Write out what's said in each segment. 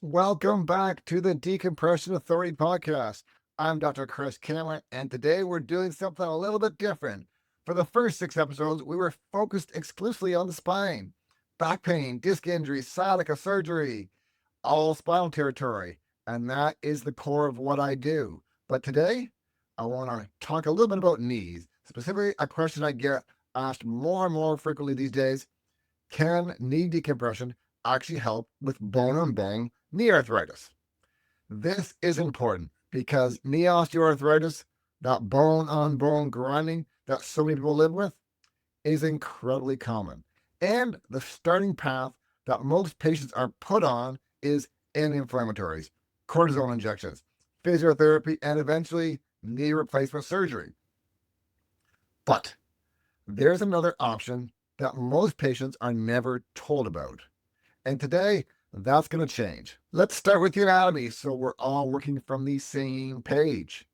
Welcome back to the Decompression Authority podcast. I'm Dr. Chris Cameron, and today we're doing something a little bit different. For the first 6 episodes, we were focused exclusively on the spine, back pain, disc injury, sciatica surgery, all spinal territory, and that is the core of what I do. But today, I want to talk a little bit about knees, specifically a question I get asked more and more frequently these days. Can knee decompression actually help with bone-on-bone knee arthritis? This is important because knee osteoarthritis, that bone-on-bone grinding that so many people live with, is incredibly common. And the starting path that most patients are put on is anti-inflammatories, cortisone injections, physiotherapy, and eventually knee replacement surgery. But there's another option that most patients are never told about. And today, that's going to change. Let's start with the anatomy so we're all working from the same page.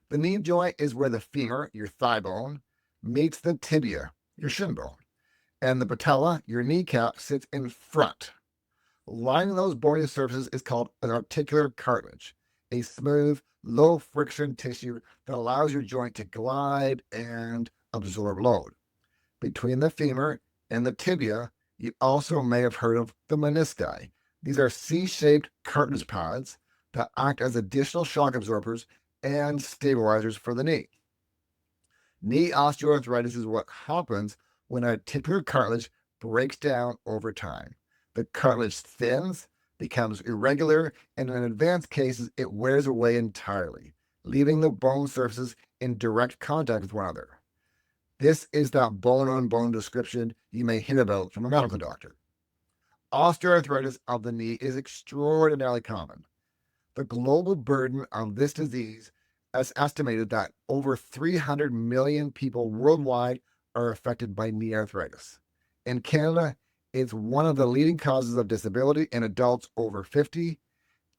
The knee joint is where the femur, your thigh bone, meets the tibia, your shin bone. And the patella, your kneecap, sits in front. Lining those bony surfaces is called an articular cartilage, a smooth, low friction tissue that allows your joint to glide and absorb load. Between the femur and the tibia, you also may have heard of the menisci. These are C-shaped cartilage pads that act as additional shock absorbers and stabilizers for the knee. Knee osteoarthritis is what happens when articular cartilage breaks down over time. The cartilage thins, becomes irregular, and in advanced cases, it wears away entirely, leaving the bone surfaces in direct contact with one another. This is that bone-on-bone description you may hear about from a medical doctor. Osteoarthritis of the knee is extraordinarily common. The global burden of this disease is estimated that over 300 million people worldwide are affected by knee arthritis. In Canada, it's one of the leading causes of disability in adults over 50,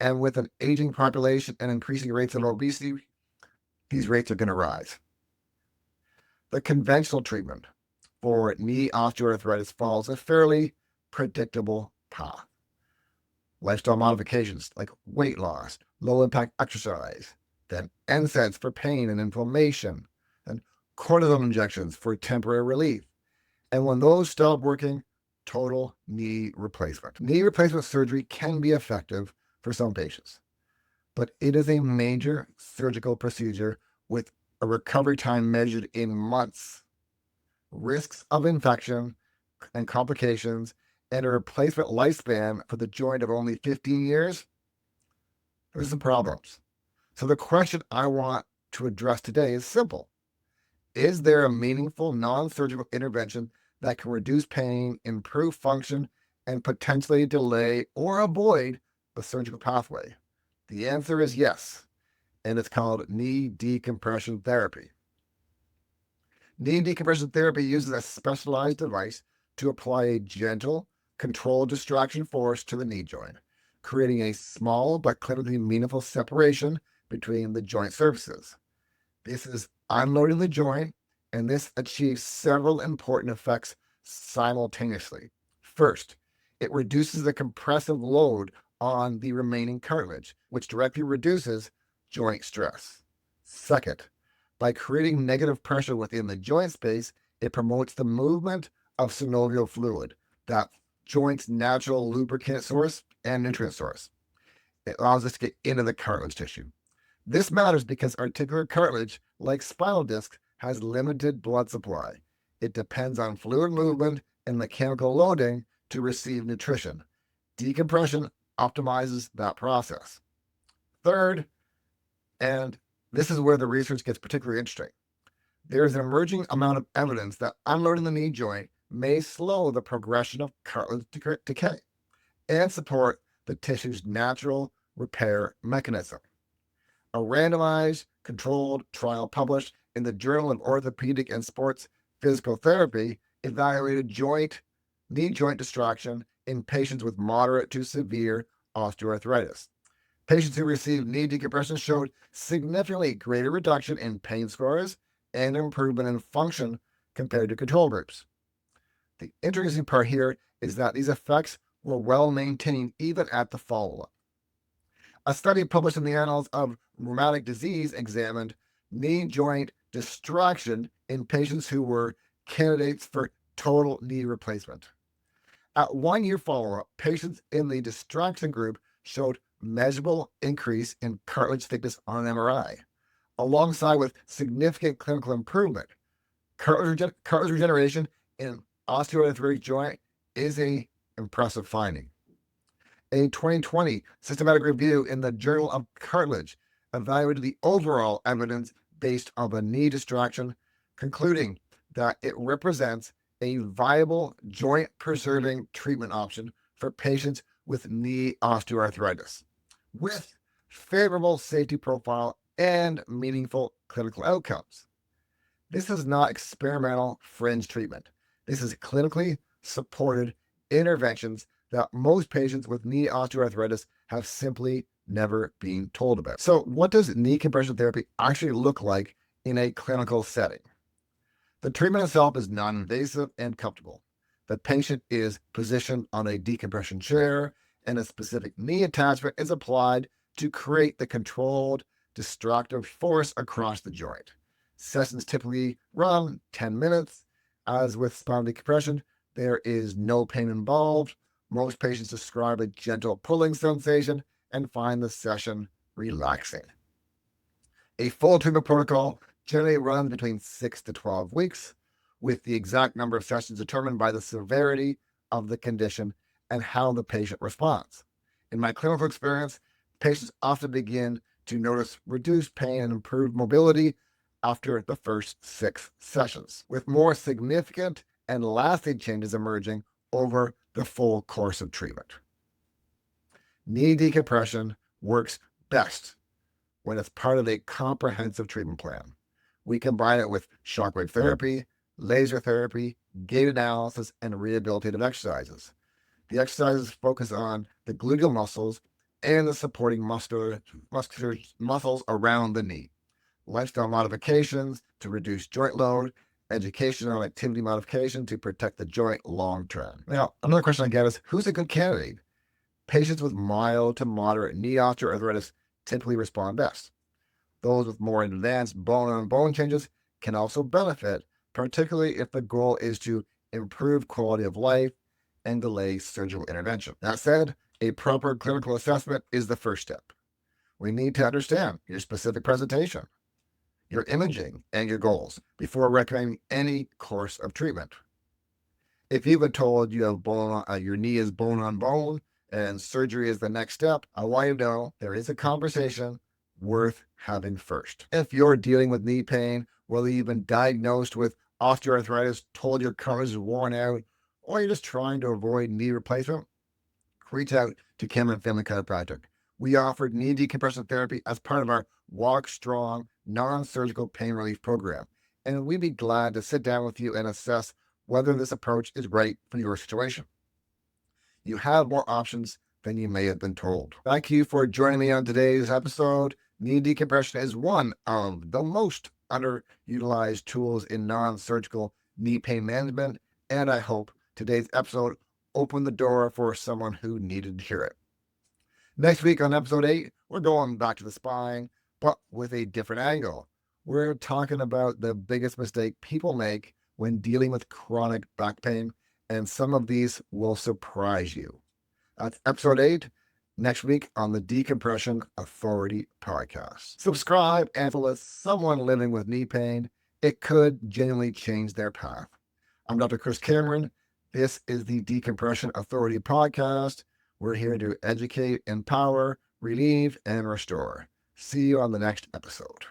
and with an aging population and increasing rates of obesity, these rates are going to rise. The conventional treatment for knee osteoarthritis follows a fairly predictable path. Lifestyle modifications like weight loss, low impact exercise, then NSAIDs for pain and inflammation, and cortisone injections for temporary relief. And when those stop working, total knee replacement. Knee replacement surgery can be effective for some patients, but it is a major surgical procedure with a recovery time measured in months, risks of infection and complications, and a replacement lifespan for the joint of only 15 years, there's some problems. So the question I want to address today is simple. Is there a meaningful non-surgical intervention that can reduce pain, improve function, and potentially delay or avoid the surgical pathway? The answer is yes, and it's called knee decompression therapy. Knee decompression therapy uses a specialized device to apply a gentle, controlled distraction force to the knee joint, creating a small but clinically meaningful separation between the joint surfaces. This is unloading the joint, and this achieves several important effects simultaneously. First, it reduces the compressive load on the remaining cartilage, which directly reduces joint stress. Second, by creating negative pressure within the joint space, it promotes the movement of synovial fluid, that joint's natural lubricant source and nutrient source. It allows us to get into the cartilage tissue. This matters because articular cartilage, like spinal discs, has limited blood supply. It depends on fluid movement and mechanical loading to receive nutrition. Decompression optimizes that process. Third, and this is where the research gets particularly interesting, there is an emerging amount of evidence that unloading the knee joint may slow the progression of cartilage decay and support the tissue's natural repair mechanism. A randomized, controlled trial published in the Journal of Orthopedic and Sports Physical Therapy evaluated knee joint distraction in patients with moderate to severe osteoarthritis. Patients who received knee decompression showed significantly greater reduction in pain scores and improvement in function compared to control groups. The interesting part here is that these effects were well maintained even at the follow-up. A study published in the Annals of Rheumatic Disease examined knee joint distraction in patients who were candidates for total knee replacement. At 1 year follow-up, patients in the distraction group showed measurable increase in cartilage thickness on an MRI, alongside with significant clinical improvement. Cartilage regeneration in osteoarthritic joint is an impressive finding. A 2020 systematic review in the Journal of Cartilage evaluated the overall evidence based on the knee distraction, concluding that it represents a viable joint-preserving treatment option for patients with knee osteoarthritis, with favorable safety profile and meaningful clinical outcomes. This is not experimental fringe treatment. This is clinically supported interventions that most patients with knee osteoarthritis have simply never been told about. So what does knee compression therapy actually look like in a clinical setting? The treatment itself is non-invasive and comfortable. The patient is positioned on a decompression chair, and a specific knee attachment is applied to create the controlled, distractive force across the joint. Sessions typically run 10 minutes. As with spinal decompression, there is no pain involved. Most patients describe a gentle pulling sensation and find the session relaxing. A full treatment protocol generally runs between 6 to 12 weeks, with the exact number of sessions determined by the severity of the condition and how the patient responds. In my clinical experience, patients often begin to notice reduced pain and improved mobility after the first 6 sessions, with more significant and lasting changes emerging over the full course of treatment. Knee decompression works best when it's part of a comprehensive treatment plan. We combine it with shockwave therapy, laser therapy, gait analysis, and rehabilitative exercises. The exercises focus on the gluteal muscles and the supporting muscles around the knee. Lifestyle modifications to reduce joint load, educational activity modification to protect the joint long term. Now, another question I get is, who's a good candidate? Patients with mild to moderate knee osteoarthritis typically respond best. Those with more advanced bone-on-bone changes can also benefit, particularly if the goal is to improve quality of life and delay surgical intervention. That said, a proper clinical assessment is the first step. We need to understand your specific presentation, your imaging, and your goals before recommending any course of treatment. If you've been told you have your knee is bone on bone and surgery is the next step, I want you to know there is a conversation worth having first. If you're dealing with knee pain, whether you've been diagnosed with osteoarthritis, told your cartilage is worn out, or you're just trying to avoid knee replacement, reach out to Cameron Family Chiropractic. We offered knee decompression therapy as part of our Walk Strong non-surgical pain relief program, and we'd be glad to sit down with you and assess whether this approach is right for your situation. You have more options than you may have been told. Thank you for joining me on today's episode. Knee decompression is one of the most underutilized tools in non-surgical knee pain management, and I hope today's episode opened the door for someone who needed to hear it. Next week on episode 8, we're going back to the spine, but with a different angle. We're talking about the biggest mistake people make when dealing with chronic back pain, and some of these will surprise you. That's episode 8, next week on the Decompression Authority podcast. Subscribe, and with someone living with knee pain, it could genuinely change their path. I'm Dr. Chris Cameron. This is the Decompression Authority podcast. We're here to educate, empower, relieve, and restore. See you on the next episode.